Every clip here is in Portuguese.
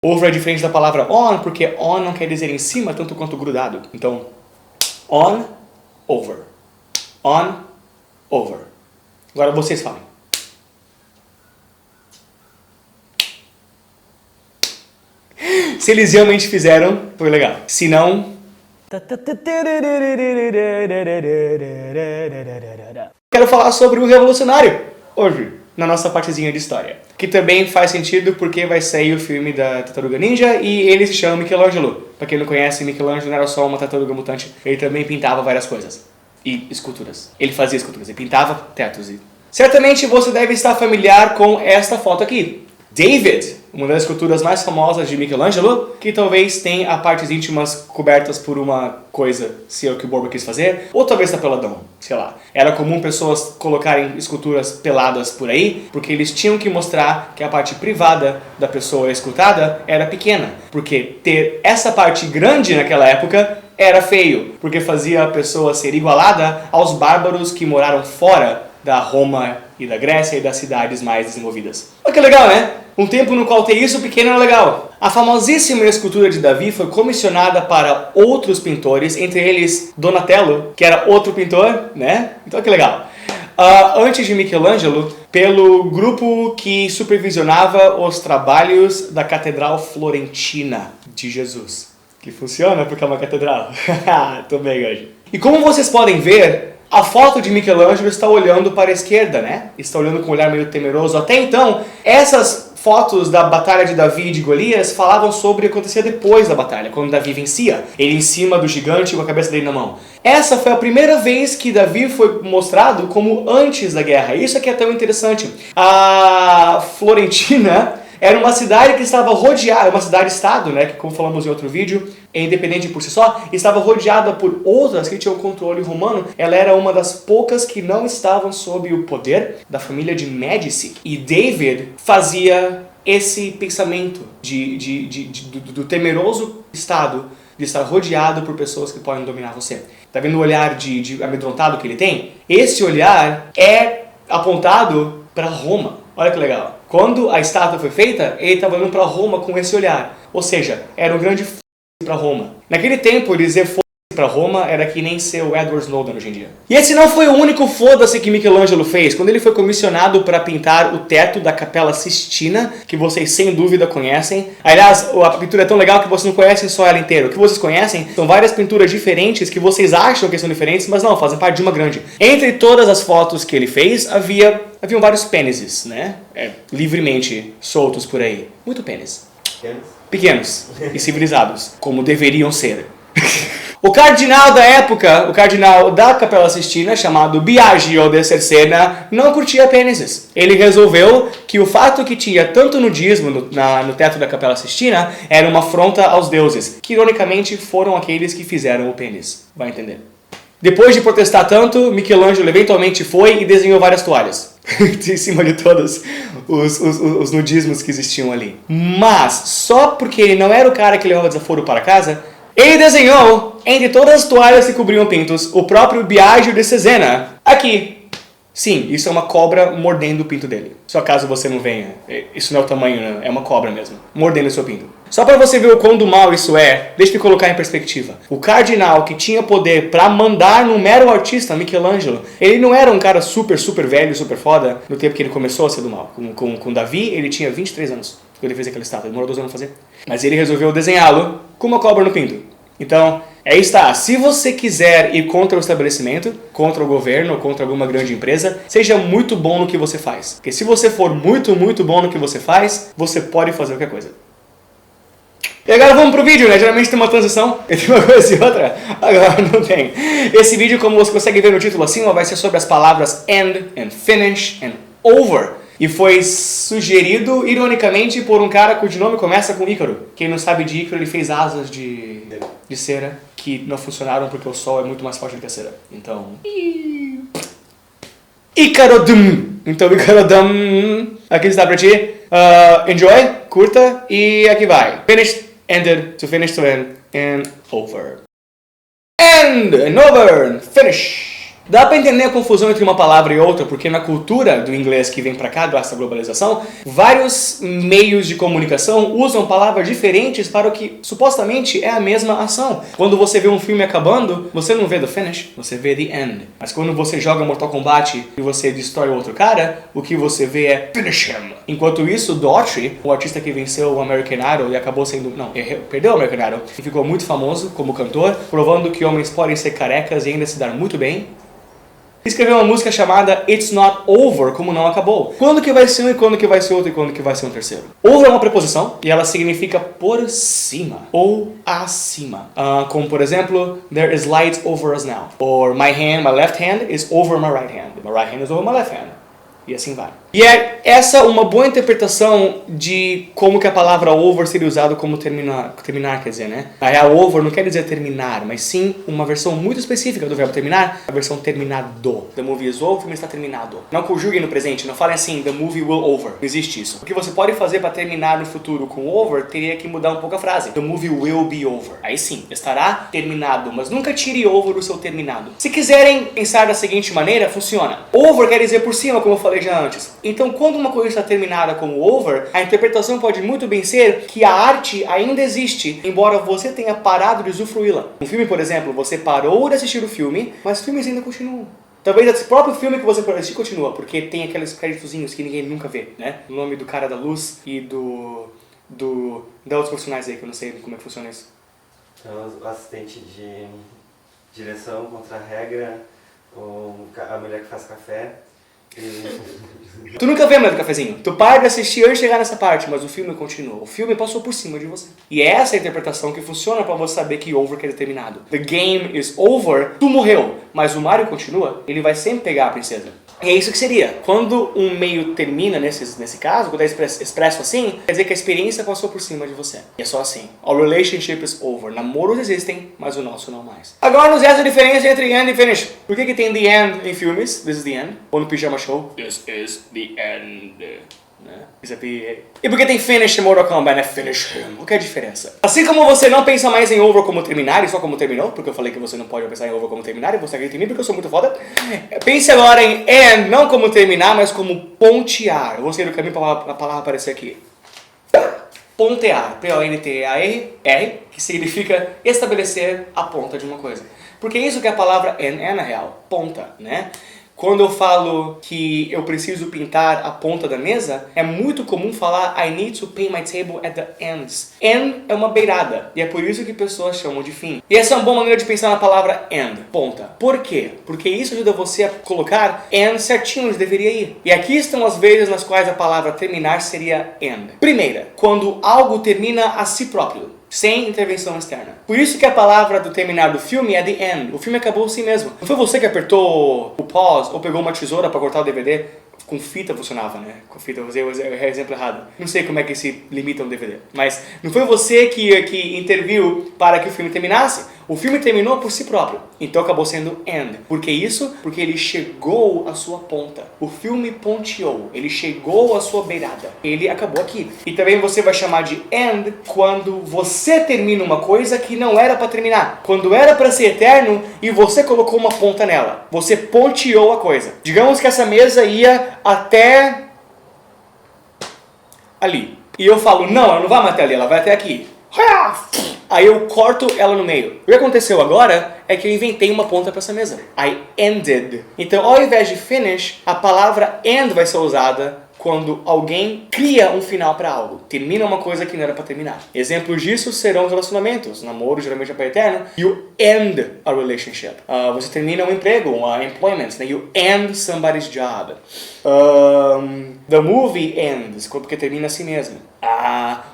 Over é diferente da palavra on, porque on não quer dizer em cima tanto quanto grudado. Então, on, over. On, over. Agora vocês falem. Se eles realmente fizeram, foi legal. Se não... Quero falar sobre o Revolucionário hoje, na nossa partezinha de história. Que também faz sentido porque vai sair o filme da Tartaruga Ninja e ele se chama Michelangelo. Pra quem não conhece, Michelangelo não era só uma tartaruga mutante, ele também pintava várias coisas. E esculturas. Ele fazia esculturas, ele pintava tetos. Certamente você deve estar familiar com esta foto aqui. David, uma das esculturas mais famosas de Michelangelo, que talvez tenha as partes íntimas cobertas por uma coisa, se é o que o Borba quis fazer, ou talvez tá peladão, sei lá. Era comum pessoas colocarem esculturas peladas por aí, porque eles tinham que mostrar que a parte privada da pessoa escultada era pequena, porque ter essa parte grande naquela época era feio, porque fazia a pessoa ser igualada aos bárbaros que moraram fora da Roma e da Grécia e das cidades mais desenvolvidas. Olha que legal, né? Um tempo no qual ter isso pequeno era legal. A famosíssima escultura de Davi foi comissionada para outros pintores, entre eles Donatello, que era outro pintor, né? Então que legal. Antes de Michelangelo, pelo grupo que supervisionava os trabalhos da Catedral Florentina de Jesus. Que funciona porque é uma catedral. Tô bem hoje. E como vocês podem ver, a foto de Michelangelo está olhando para a esquerda, né? Está olhando com um olhar meio temeroso. Até então, essas fotos da batalha de Davi e de Golias falavam sobre o que acontecia depois da batalha, quando Davi vencia. Ele em cima do gigante com a cabeça dele na mão. Essa foi a primeira vez que Davi foi mostrado como antes da guerra. Isso aqui é tão interessante. A Florentina era uma cidade que estava rodeada, uma cidade-estado, né, que como falamos em outro vídeo, é independente por si só, estava rodeada por outras que tinham controle romano. Ela era uma das poucas que não estavam sob o poder da família de Médici. E David fazia esse pensamento do temeroso estado de estar rodeado por pessoas que podem dominar você. Tá vendo o olhar de amedrontado que ele tem? Esse olhar é apontado para Roma. Olha que legal. Quando a estátua foi feita, ele estava olhando para Roma com esse olhar. Ou seja, era um grande f*** para Roma. Naquele tempo, dizer f*** para Roma era que nem ser o Edward Snowden hoje em dia. E esse não foi o único foda-se que Michelangelo fez. Quando ele foi comissionado para pintar o teto da Capela Sistina, que vocês sem dúvida conhecem. Aliás, a pintura é tão legal que vocês não conhecem só ela inteira. O que vocês conhecem são várias pinturas diferentes que vocês acham que são diferentes, mas não, fazem parte de uma grande. Entre todas as fotos que ele fez, haviam vários pênises, né? Livremente soltos por aí. Muito pênis. Pequenos e civilizados, como deveriam ser. O cardinal da época, o cardinal da Capela Sistina, chamado Biagio de Cesena, não curtia pênises. Ele resolveu que o fato que tinha tanto nudismo no teto da Capela Sistina era uma afronta aos deuses, que ironicamente foram aqueles que fizeram o pênis. Vai entender. Depois de protestar tanto, Michelangelo eventualmente foi e desenhou várias toalhas. Em cima de todos os nudismos que existiam ali. Mas, só porque ele não era o cara que levava desaforo para casa, ele desenhou, entre todas as toalhas que cobriam pintos, o próprio Biagio de Cesena. Aqui. Sim, isso é uma cobra mordendo o pinto dele. Só caso você não venha. Isso não é o tamanho, né? É uma cobra mesmo. Mordendo o seu pinto. Só para você ver o quão do mal isso é, deixa eu colocar em perspectiva. O cardinal que tinha poder para mandar no mero artista, Michelangelo, ele não era um cara super velho, super foda, no tempo que ele começou a ser do mal. Com Davi, ele tinha 23 anos quando ele fez aquela estátua. Demorou 2 anos a fazer. Mas ele resolveu desenhá-lo com uma cobra no pinto. Então, aí está. Se você quiser ir contra o estabelecimento, contra o governo, contra alguma grande empresa, seja muito bom no que você faz. Porque se você for muito bom no que você faz, você pode fazer qualquer coisa. E agora vamos pro vídeo, né? Geralmente tem uma transição entre uma coisa e outra. Agora não tem. Esse vídeo, como você consegue ver no título acima, vai ser sobre as palavras end, and finish, and over. E foi sugerido, ironicamente, por um cara cujo nome começa com Ícaro. Quem não sabe de Ícaro, ele fez asas de cera que não funcionaram porque o sol é muito mais forte do que a cera. Então... Ícarodum! Então, Ícarodum... Aqui está pra ti. Enjoy, curta e aqui vai. Finished, ended, to finish, to end, and over. End, and over, and finish. Dá pra entender a confusão entre uma palavra e outra, porque na cultura do inglês que vem pra cá, graças à globalização, vários meios de comunicação usam palavras diferentes para o que supostamente é a mesma ação. Quando você vê um filme acabando, você não vê the finish, você vê the end. Mas quando você joga Mortal Kombat e você destrói o outro cara, o que você vê é finish him. Enquanto isso, Daughtry, o artista que venceu o American Idol e acabou sendo... Não, perdeu o American Idol e ficou muito famoso como cantor, provando que homens podem ser carecas e ainda se dar muito bem, escreveu uma música chamada It's Not Over, como não acabou. Quando que vai ser um e quando que vai ser outro e quando que vai ser um terceiro? Over é uma preposição e ela significa por cima ou acima. Como por exemplo, there is light over us now. Or my left hand is over my right hand. My right hand is over my left hand. E assim vai. E é essa uma boa interpretação de como que a palavra over seria usada como terminar quer dizer, né? Na real, over não quer dizer terminar, mas sim uma versão muito específica do verbo terminar, a versão terminado. The movie is over, o filme está terminado. Não conjuguem no presente, não falem assim, the movie will over. Não existe isso. O que você pode fazer para terminar no futuro com over, teria que mudar um pouco a frase. The movie will be over. Aí sim, estará terminado, mas nunca tire over do seu terminado. Se quiserem pensar da seguinte maneira, funciona. Over quer dizer por cima, como eu falei já antes. Então, quando uma coisa está terminada como over, a interpretação pode muito bem ser que a arte ainda existe, embora você tenha parado de usufruí-la. Um filme, por exemplo, você parou de assistir o filme, mas os filmes ainda continuam. Talvez esse próprio filme que você assistir continua, porque tem aqueles créditozinhos que ninguém nunca vê, né? O nome do cara da luz e da outros profissionais aí, que eu não sei como é que funciona isso. Então, o assistente de direção contra a regra, a mulher que faz café. Tu nunca vê mais do cafezinho. Tu para de assistir antes de chegar nessa parte, mas o filme continua. O filme passou por cima de você. E é essa a interpretação que funciona pra você saber que over quer dizer terminado. The game is over. Tu morreu, mas o Mario continua. Ele vai sempre pegar a princesa. E é isso que seria. Quando um meio termina, nesse caso, quando é expresso assim, quer dizer que a experiência passou por cima de você. E é só assim. Our relationship is over. Namoros existem, mas o nosso não mais. Agora nos resta a diferença entre end e finish. Por que tem the end em filmes? This is the end. Ou no Pijama Show? This is the end. Né? E por que tem finish em Mortal Kombat, né? Finish him. O que é a diferença? Assim como você não pensa mais em over como terminar e só como terminou, porque eu falei que você não pode pensar em over como terminar e você acredita em mim porque eu sou muito foda. Pense agora em end, não como terminar, mas como pontear. Eu vou sair do caminho para a palavra aparecer aqui. Pontear, P-O-N-T-A-R, que significa estabelecer a ponta de uma coisa. Porque é isso que a palavra end é na real, ponta, né? Quando eu falo que eu preciso pintar a ponta da mesa, é muito comum falar I need to paint my table at the ends. End é uma beirada, e é por isso que pessoas chamam de fim. E essa é uma boa maneira de pensar na palavra end, ponta. Por quê? Porque isso ajuda você a colocar end certinho onde deveria ir. E aqui estão as vezes nas quais a palavra terminar seria end. Primeira, quando algo termina a si próprio, sem intervenção externa. Por isso que a palavra do terminar do filme é the end. O filme acabou assim mesmo. Não foi você que apertou o pause ou pegou uma tesoura para cortar o DVD? Com fita funcionava, né? Com fita, eu usei o exemplo errado. Não sei como é que se limita um DVD. Mas não foi você que interviu para que o filme terminasse. O filme terminou por si próprio. Então acabou sendo end. Por que isso? Porque ele chegou à sua ponta. O filme ponteou. Ele chegou à sua beirada. Ele acabou aqui. E também você vai chamar de end quando você termina uma coisa que não era para terminar. Quando era para ser eterno e você colocou uma ponta nela. Você ponteou a coisa. Digamos que essa mesa ia até ali. E eu falo, não, ela não vai até ali, ela vai até aqui. Aí eu corto ela no meio. O que aconteceu agora é que eu inventei uma ponta para essa mesa. I ended. Então, ao invés de finish, a palavra end vai ser usada quando alguém cria um final para algo. Termina uma coisa que não era para terminar. Exemplos disso serão os relacionamentos. Namoro geralmente é para eterno. You end a relationship. Você termina um emprego, employment. Né? You end somebody's job. The movie ends, porque termina assim mesmo.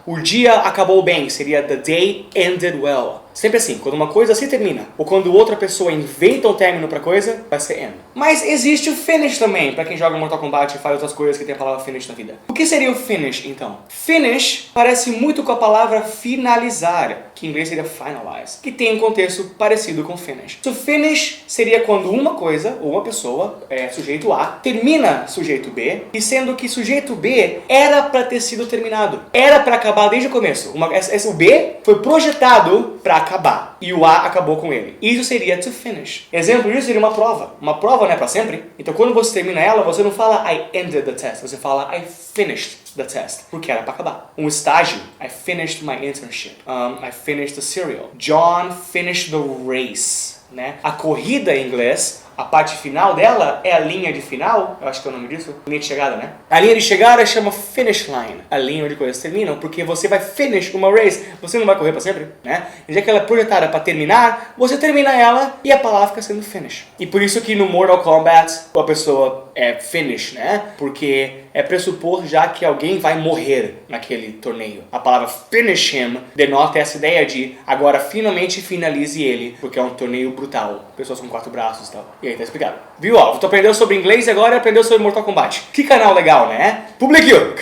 O dia acabou bem, seria the day ended well. Sempre assim, quando uma coisa se termina, ou quando outra pessoa inventa um término pra coisa, vai ser end. Mas existe o finish também, pra quem joga Mortal Kombat e faz outras coisas que tem a palavra finish na vida. O que seria o finish, então? Finish parece muito com a palavra finalizar, que em inglês seria finalize, que tem um contexto parecido com finish. So finish seria quando uma coisa, ou uma pessoa, sujeito A, termina sujeito B, e sendo que sujeito B era pra ter sido terminado. Era pra acabar desde o começo. O B foi projetado pra acabar. E o A acabou com ele. Isso seria to finish. Exemplo disso seria uma prova. Uma prova não é pra sempre. Então quando você termina ela, você não fala I ended the test. Você fala I finished the test. Porque era pra acabar. Um estágio. I finished my internship. I finished the cereal. John finished the race. Né? A corrida em inglês, a parte final dela é a linha de final, eu acho que é o nome disso, linha de chegada, né? A linha de chegada chama finish line, a linha onde coisas terminam, porque você vai finish uma race, você não vai correr para sempre, né? E já que ela é projetada para terminar, você termina ela e a palavra fica sendo finish. E por isso que no Mortal Kombat a pessoa é finish, né? Porque é pressupor já que alguém vai morrer naquele torneio. A palavra finish him denota essa ideia de agora finalmente finalize ele, porque é um torneio brutal. Pessoas com 4 braços e tal. E aí tá explicado. Viu? Ó, tu aprendeu sobre inglês e agora aprendeu sobre Mortal Kombat. Que canal legal, né? Publiqueu!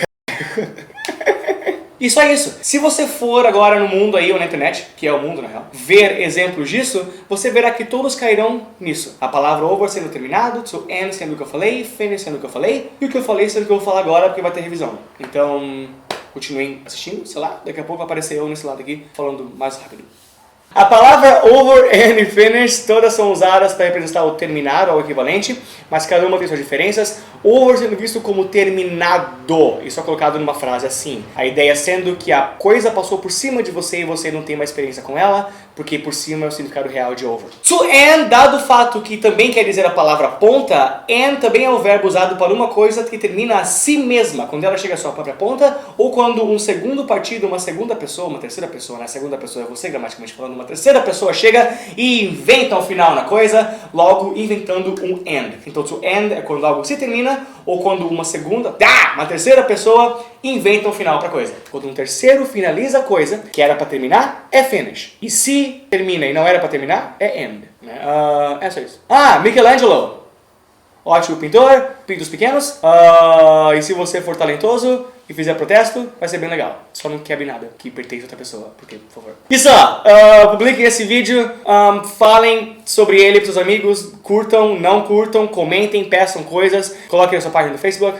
E só isso. Se você for agora no mundo aí, ou na internet, que é o mundo na real, ver exemplos disso, você verá que todos cairão nisso. A palavra over sendo terminado, to end sendo o que eu falei, finish sendo o que eu falei, e o que eu falei sendo o que eu vou falar agora, porque vai ter revisão. Então, continuem assistindo, sei lá, daqui a pouco aparecer eu nesse lado aqui, falando mais rápido. A palavra over, end e finish, todas são usadas para representar o terminar ou o equivalente, mas cada uma tem suas diferenças. Over sendo visto como terminado, isso é colocado numa frase assim. A ideia sendo que a coisa passou por cima de você e você não tem mais experiência com ela, porque por cima é o significado real de over. To end, dado o fato que também quer dizer a palavra ponta, end também é o verbo usado para uma coisa que termina a si mesma, quando ela chega à sua própria ponta, ou quando um segundo partido, uma segunda pessoa, uma terceira pessoa, né? A segunda pessoa é você, gramaticamente falando, uma terceira pessoa chega e inventa um final na coisa, logo inventando um end. Então, to end é quando algo se termina, ou quando uma terceira pessoa inventa um final pra coisa. Quando um terceiro finaliza a coisa, que era pra terminar, é finish. E se termina e não era pra terminar, é end. Né? É só isso. Michelangelo. Ótimo pintor, pintos pequenos. E se você for talentoso e fizer protesto, vai ser bem legal. Só não quebre nada que pertence a outra pessoa, porque, por favor. Isso, publiquem esse vídeo, falem sobre ele para seus amigos, curtam, não curtam, comentem, peçam coisas, coloquem na sua página do Facebook,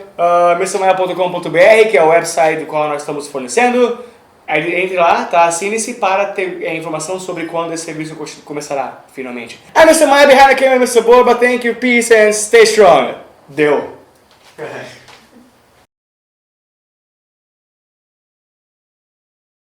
mrmaia.com.br, que é o website do qual nós estamos fornecendo. Aí entre lá, tá? Assine-se para ter informação sobre quando esse serviço começará, finalmente. I'm Mr. Maia, behind the camera, Mr. Borba, thank you, peace and stay strong. Deu.